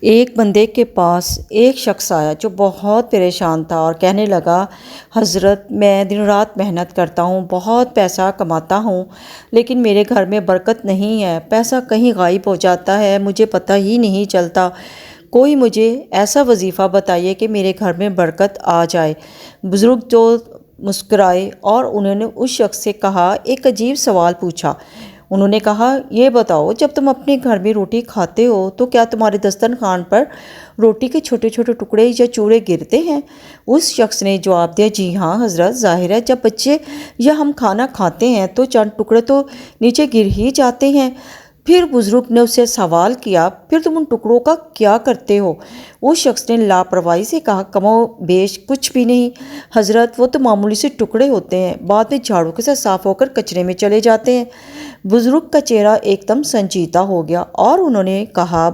ایک بندے کے پاس ایک شخص آیا جو بہت پریشان تھا اور کہنے لگا، حضرت میں دن رات محنت کرتا ہوں، بہت پیسہ کماتا ہوں، لیکن میرے گھر میں برکت نہیں ہے، پیسہ کہیں غائب ہو جاتا ہے، مجھے پتہ ہی نہیں چلتا۔ کوئی مجھے ایسا وظیفہ بتائیے کہ میرے گھر میں برکت آ جائے۔ بزرگ جو مسکرائے اور انہوں نے اس شخص سے کہا، ایک عجیب سوال پوچھا۔ انہوں نے کہا، یہ بتاؤ، جب تم اپنے گھر میں روٹی کھاتے ہو تو کیا تمہارے دسترخوان پر روٹی کے چھوٹے چھوٹے ٹکڑے یا چورے گرتے ہیں؟ اس شخص نے جواب دیا، جی ہاں حضرت، ظاہر ہے جب بچے یا ہم کھانا کھاتے ہیں تو چند ٹکڑے تو نیچے گر ہی جاتے ہیں۔ پھر بزرگ نے اس سے سوال کیا، پھر تم ان ٹکڑوں کا کیا کرتے ہو؟ اس شخص نے لاپرواہی سے کہا، کم و بیش کچھ بھی نہیں حضرت، وہ تو معمولی سے ٹکڑے ہوتے ہیں، بعد میں جھاڑو کے ساتھ صاف ہو کر کچرے میں چلے جاتے ہیں۔ بزرگ کا چہرہ ایک دم سنجیدہ ہو گیا اور انہوں نے کہا،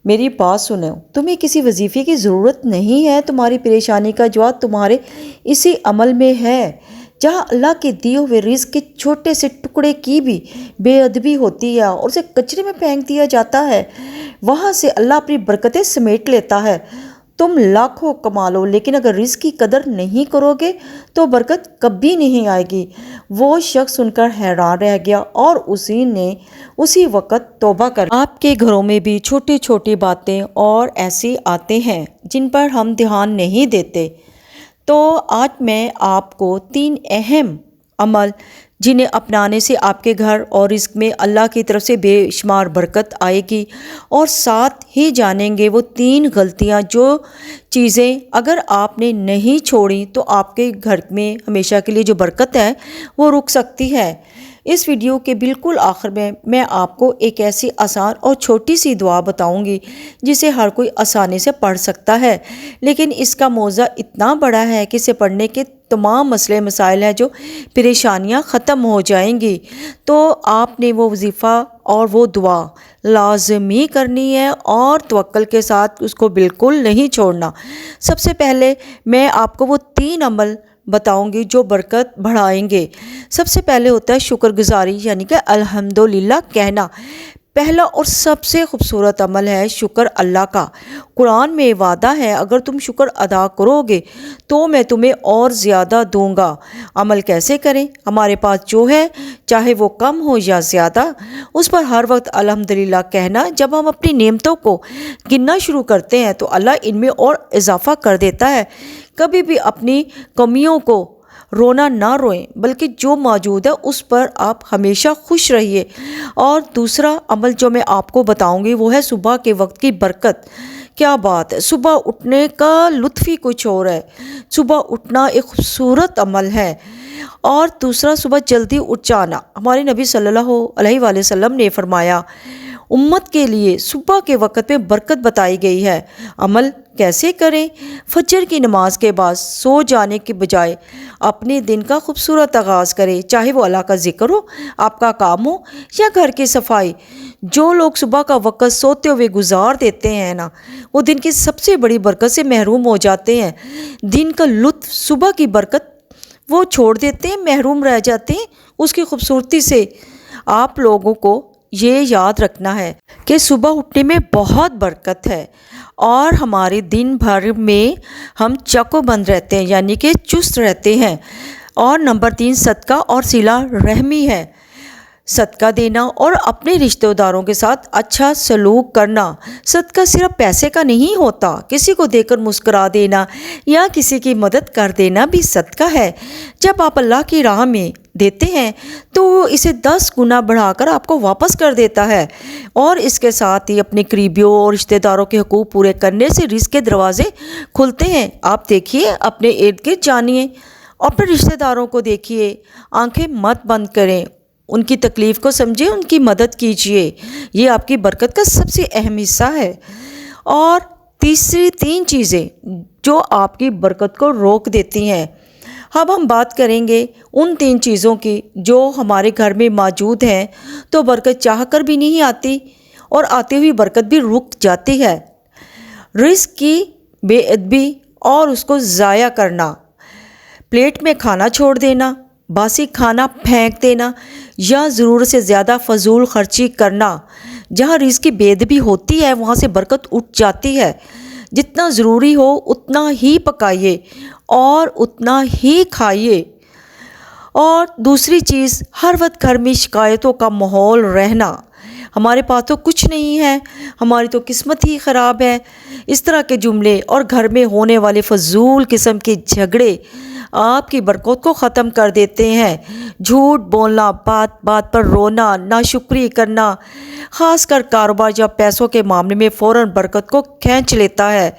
میری بات سنو، تمہیں کسی وظیفے کی ضرورت نہیں ہے، تمہاری پریشانی کا جواب تمہارے اسی عمل میں ہے۔ جہاں اللہ کے دیے ہوئے رزق کے چھوٹے سے ٹکڑے کی بھی بے ادبی ہوتی ہے اور اسے کچرے میں پھینک دیا جاتا ہے، وہاں سے اللہ اپنی برکتیں سمیٹ لیتا ہے۔ تم لاکھوں کما لو، لیکن اگر رزق کی قدر نہیں کرو گے تو برکت کبھی نہیں آئے گی۔ وہ شخص سن کر حیران رہ گیا اور اسی وقت توبہ کر لی۔ آپ کے گھروں میں بھی چھوٹی چھوٹی باتیں اور ایسی آتے ہیں جن پر ہم دھیان نہیں دیتے۔ تو آج میں آپ کو 3 اہم عمل جنہیں اپنانے سے آپ کے گھر اور رزق میں اللہ کی طرف سے بے شمار برکت آئے گی، اور ساتھ ہی جانیں گے وہ 3 غلطیاں جو چیزیں اگر آپ نے نہیں چھوڑی تو آپ کے گھر میں ہمیشہ کے لیے جو برکت ہے وہ رک سکتی ہے۔ اس ویڈیو کے بالکل آخر میں آپ کو ایک ایسی آسان اور چھوٹی سی دعا بتاؤں گی جسے ہر کوئی آسانی سے پڑھ سکتا ہے، لیکن اس کا موضوع اتنا بڑا ہے کہ اسے پڑھنے کے تمام مسئلے مسائل ہیں جو پریشانیاں ختم ہو جائیں گی۔ تو آپ نے وہ وظیفہ اور وہ دعا لازمی کرنی ہے اور توکل کے ساتھ اس کو بالکل نہیں چھوڑنا۔ سب سے پہلے میں آپ کو وہ 3 عمل بتاؤں گی جو برکت بڑھائیں گے۔ سب سے پہلے ہوتا ہے شکر گزاری، یعنی کہ الحمدللہ کہنا۔ پہلا اور سب سے خوبصورت عمل ہے شکر اللہ کا۔ قرآن میں وعدہ ہے، اگر تم شکر ادا کرو گے تو میں تمہیں اور زیادہ دوں گا۔ عمل کیسے کریں؟ ہمارے پاس جو ہے، چاہے وہ کم ہو یا زیادہ، اس پر ہر وقت الحمدللہ کہنا۔ جب ہم اپنی نعمتوں کو گننا شروع کرتے ہیں تو اللہ ان میں اور اضافہ کر دیتا ہے۔ کبھی بھی اپنی کمیوں کو رونا نہ روئیں، بلکہ جو موجود ہے اس پر آپ ہمیشہ خوش رہیے۔ اور دوسرا عمل جو میں آپ کو بتاؤں گی وہ ہے صبح کے وقت کی برکت۔ کیا بات ہے، صبح اٹھنے کا لطف ہی کچھ اور ہے۔ صبح اٹھنا ایک خوبصورت عمل ہے۔ اور دوسرا، صبح جلدی اٹھ جانا۔ ہمارے نبی صلی اللہ علیہ وآلہ وسلم نے فرمایا، امت کے لیے صبح کے وقت میں برکت بتائی گئی ہے۔ عمل کیسے کریں؟ فجر کی نماز کے بعد سو جانے کے بجائے اپنے دن کا خوبصورت آغاز کریں، چاہے وہ اللہ کا ذکر ہو، آپ کا کام ہو یا گھر کی صفائی۔ جو لوگ صبح کا وقت سوتے ہوئے گزار دیتے ہیں نا، وہ دن کی سب سے بڑی برکت سے محروم ہو جاتے ہیں۔ دن کا لطف، صبح کی برکت وہ چھوڑ دیتے ہیں، محروم رہ جاتے ہیں اس کی خوبصورتی سے۔ آپ لوگوں کو یہ یاد رکھنا ہے کہ صبح اٹھنے میں بہت برکت ہے اور ہمارے دن بھر میں ہم چک و بند رہتے ہیں، یعنی کہ چست رہتے ہیں۔ اور نمبر 3، صدقہ اور صلہ رحمی ہے۔ صدقہ دینا اور اپنے رشتہ داروں کے ساتھ اچھا سلوک کرنا۔ صدقہ صرف پیسے کا نہیں ہوتا، کسی کو دے کر مسکرا دینا یا کسی کی مدد کر دینا بھی صدقہ ہے۔ جب آپ اللہ کی راہ میں دیتے ہیں تو وہ اسے 10 گنا بڑھا کر آپ کو واپس کر دیتا ہے، اور اس کے ساتھ ہی اپنے قریبیوں اور رشتہ داروں کے حقوق پورے کرنے سے رزق کے دروازے کھلتے ہیں۔ آپ دیکھیے، اپنے ارد گرد جانیے، اپنے رشتہ داروں کو دیکھیے، آنکھیں مت بند کریں، ان کی تکلیف کو سمجھیں، ان کی مدد کیجیے۔ یہ آپ کی برکت کا سب سے اہم حصہ ہے۔ اور تیسری 3 چیزیں جو آپ کی برکت کو روک دیتی ہیں۔ اب ہم بات کریں گے ان 3 چیزوں کی جو ہمارے گھر میں موجود ہیں تو برکت چاہ کر بھی نہیں آتی اور آتی ہوئی برکت بھی رک جاتی ہے۔ رزق کی بے ادبی اور اس کو ضائع کرنا، پلیٹ میں کھانا چھوڑ دینا، باسی کھانا پھینک دینا یا ضرورت سے زیادہ فضول خرچی کرنا، جہاں رزق کی بےدبی ہوتی ہے وہاں سے برکت اٹھ جاتی ہے۔ جتنا ضروری ہو اتنا ہی پکائیے اور اتنا ہی کھائیے۔ اور دوسری چیز، ہر وقت گھر میں شکایتوں کا ماحول رہنا، ہمارے پاس تو کچھ نہیں ہے، ہماری تو قسمت ہی خراب ہے، اس طرح کے جملے اور گھر میں ہونے والے فضول قسم کے جھگڑے آپ کی برکت کو ختم کر دیتے ہیں۔ جھوٹ بولنا، بات بات پر رونا، ناشکری کرنا، خاص کر کاروبار یا پیسوں کے معاملے میں فوراً برکت کو کھینچ لیتا ہے،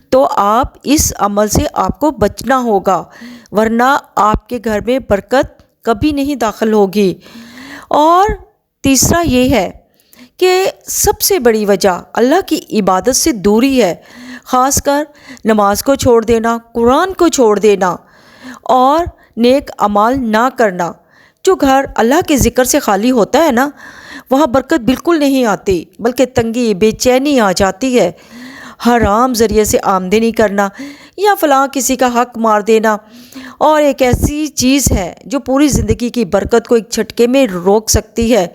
تو آپ اس عمل سے آپ کو بچنا ہوگا، ورنہ آپ کے گھر میں برکت کبھی نہیں داخل ہوگی۔ اور تیسرا یہ ہے کہ سب سے بڑی وجہ اللہ کی عبادت سے دوری ہے، خاص کر نماز کو چھوڑ دینا، قرآن کو چھوڑ دینا اور نیک اعمال نہ کرنا۔ جو گھر اللہ کے ذکر سے خالی ہوتا ہے نا، وہاں برکت بالکل نہیں آتی، بلکہ تنگی، بے چینی آ جاتی ہے۔ حرام ذریعے سے آمدنی کرنا یا فلاں کسی کا حق مار دینا اور ایک ایسی چیز ہے جو پوری زندگی کی برکت کو ایک جھٹکے میں روک سکتی ہے۔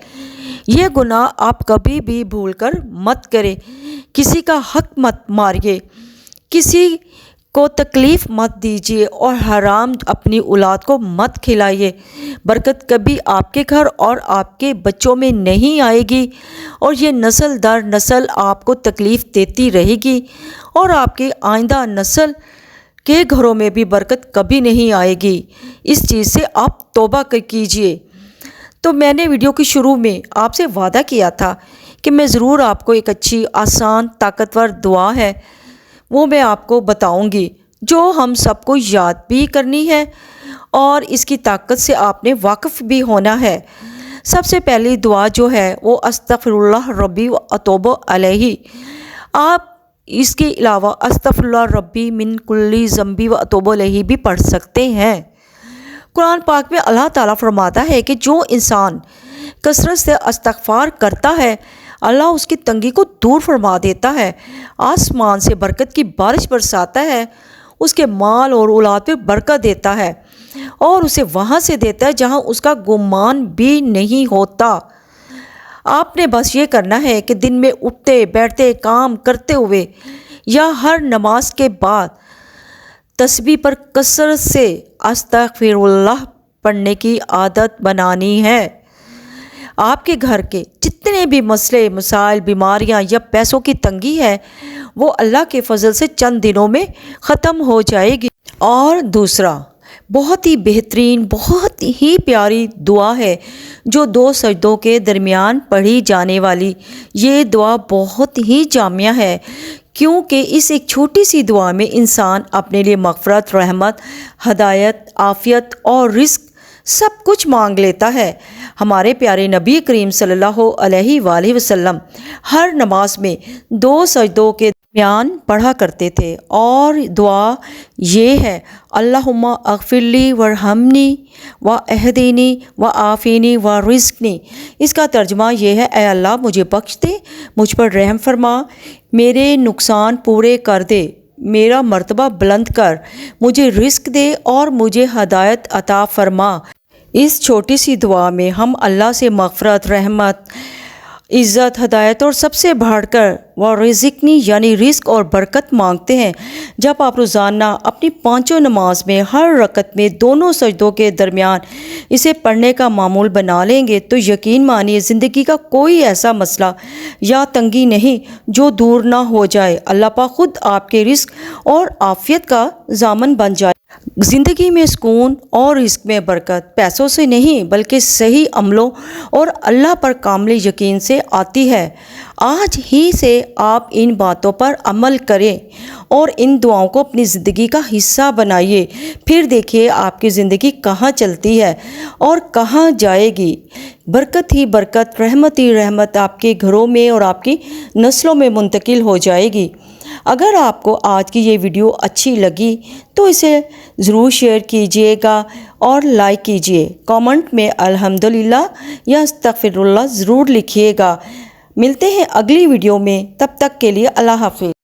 یہ گناہ آپ کبھی بھی بھول کر مت کریں۔ کسی کا حق مت ماریے، کسی کو تکلیف مت دیجیے اور حرام اپنی اولاد کو مت کھلائیے۔ برکت کبھی آپ کے گھر اور آپ کے بچوں میں نہیں آئے گی اور یہ نسل در نسل آپ کو تکلیف دیتی رہے گی، اور آپ کے آئندہ نسل کے گھروں میں بھی برکت کبھی نہیں آئے گی۔ اس چیز سے آپ توبہ کیجیے۔ تو میں نے ویڈیو کے شروع میں آپ سے وعدہ کیا تھا کہ میں ضرور آپ کو ایک اچھی، آسان، طاقتور دعا ہے وہ میں آپ کو بتاؤں گی، جو ہم سب کو یاد بھی کرنی ہے اور اس کی طاقت سے آپ نے واقف بھی ہونا ہے۔ سب سے پہلی دعا جو ہے وہ استغفر اللہ ربی و اتوب علیہ۔ آپ اس کے علاوہ استغفر اللہ ربی من کل ذنب و اتوب علیہ بھی پڑھ سکتے ہیں۔ قرآن پاک میں اللہ تعالیٰ فرماتا ہے کہ جو انسان کثرت سے استغفار کرتا ہے اللہ اس کی تنگی کو دور فرما دیتا ہے، آسمان سے برکت کی بارش برساتا ہے، اس کے مال اور اولاد پہ برکت دیتا ہے اور اسے وہاں سے دیتا ہے جہاں اس کا گمان بھی نہیں ہوتا۔ آپ نے بس یہ کرنا ہے کہ دن میں اٹھتے بیٹھتے کام کرتے ہوئے یا ہر نماز کے بعد تسبیح پر کثرت سے استغفر اللہ پڑھنے کی عادت بنانی ہے۔ آپ کے گھر کے جتنے بھی مسئلے، مسائل، بیماریاں یا پیسوں کی تنگی ہے وہ اللہ کے فضل سے چند دنوں میں ختم ہو جائے گی۔ اور دوسرا، بہت ہی بہترین، بہت ہی پیاری دعا ہے جو 2 سجدوں کے درمیان پڑھی جانے والی یہ دعا بہت ہی جامع ہے، کیونکہ اس ایک چھوٹی سی دعا میں انسان اپنے لیے مغفرت، رحمت، ہدایت، عافیت اور رزق سب کچھ مانگ لیتا ہے۔ ہمارے پیارے نبی کریم صلی اللہ علیہ وآلہ وسلم ہر نماز میں 2 سجدوں کے درمیان پڑھا کرتے تھے، اور دعا یہ ہے اللہم اغفر لی وارحمنی واہدنی وعافینی ورزقنی۔ اس کا ترجمہ یہ ہے، اے اللہ مجھے بخش دے، مجھ پر رحم فرما، میرے نقصان پورے کر دے، میرا مرتبہ بلند کر، مجھے رزق دے اور مجھے ہدایت عطا فرما۔ اس چھوٹی سی دعا میں ہم اللہ سے مغفرت، رحمت، عزت، ہدایت اور سب سے بڑھ کر ورزقنی یعنی رزق اور برکت مانگتے ہیں۔ جب آپ روزانہ اپنی 5 نماز میں ہر رکعت میں دونوں سجدوں کے درمیان اسے پڑھنے کا معمول بنا لیں گے تو یقین مانیے زندگی کا کوئی ایسا مسئلہ یا تنگی نہیں جو دور نہ ہو جائے۔ اللہ پاک خود آپ کے رزق اور عافیت کا ضامن بن جائے۔ زندگی میں سکون اور رزق میں برکت پیسوں سے نہیں بلکہ صحیح عملوں اور اللہ پر کامل یقین سے آتی ہے۔ آج ہی سے آپ ان باتوں پر عمل کریں اور ان دعاؤں کو اپنی زندگی کا حصہ بنائیے، پھر دیکھیے آپ کی زندگی کہاں چلتی ہے اور کہاں جائے گی۔ برکت ہی برکت، رحمت ہی رحمت آپ کے گھروں میں اور آپ کی نسلوں میں منتقل ہو جائے گی۔ اگر آپ کو آج کی یہ ویڈیو اچھی لگی تو اسے ضرور شیئر کیجیے گا اور لائک کیجیے۔ کامنٹ میں الحمدللہ یا استغفر اللہ ضرور لکھیے گا۔ ملتے ہیں اگلی ویڈیو میں، تب تک کے لیے اللہ حافظ۔